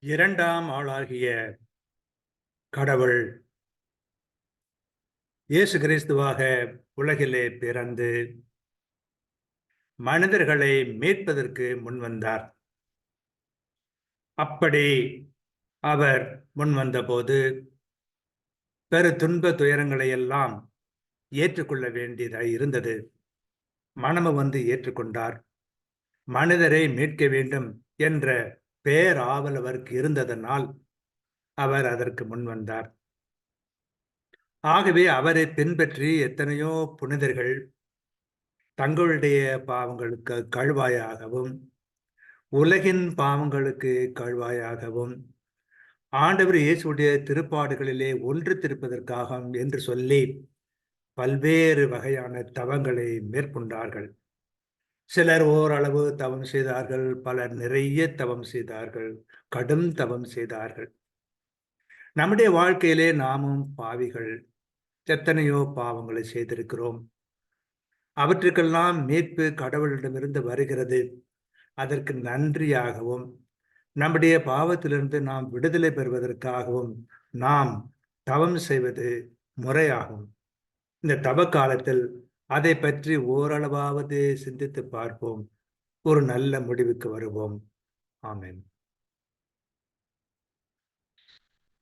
இரண்டாம் ஆளாகிய கடவுள் இயேசு கிறிஸ்துவாக உலகிலே பிறந்து மனிதர்களை மீட்பதற்கு முன்வந்தார். அப்படி அவர் முன்வந்தபோது பெரு துன்ப துயரங்களை எல்லாம் ஏற்றுக்கொள்ள வேண்டியதாய் இருந்தது. மனமும் வந்து ஏற்றுக்கொண்டார். மனிதரை மீட்க வேண்டும் என்ற பேராவல் அவருக்கு இருந்ததனால் அவர் அதற்கு முன்வந்தார். ஆகவே அவரை பின்பற்றி எத்தனையோ புனிதர்கள் தங்களுடைய பாவங்களுக்கு கழுவாயாகவும் உலகின் பாவங்களுக்கு கழுவாயாகவும் ஆண்டவர் இயேசுடைய திருப்பாடுகளிலே ஒன்று திருப்பதற்காக என்று சொல்லி பல்வேறு வகையான தவங்களை மேற்கொண்டார்கள். சிலர் ஓரளவு தவம் செய்தார்கள், பலர் நிறைய தவம் செய்தார்கள், கடும் தவம் செய்தார்கள். நம்முடைய வாழ்க்கையிலே நாமும் பாவிகள், எத்தனையோ பாவங்களை செய்திருக்கிறோம். அவற்றுக்கெல்லாம் மீட்பு கடவுளிடமிருந்து வருகிறது. அதற்கு நன்றியாகவும் நம்முடைய பாவத்திலிருந்து நாம் விடுதலை பெறுவதற்காகவும் நாம் தவம் செய்வது முறையாகும். இந்த தவ காலத்தில் அதை பற்றி ஓரளவாவது சிந்தித்து பார்ப்போம். ஒரு நல்ல முடிவுக்கு வருவோம். ஆமென்.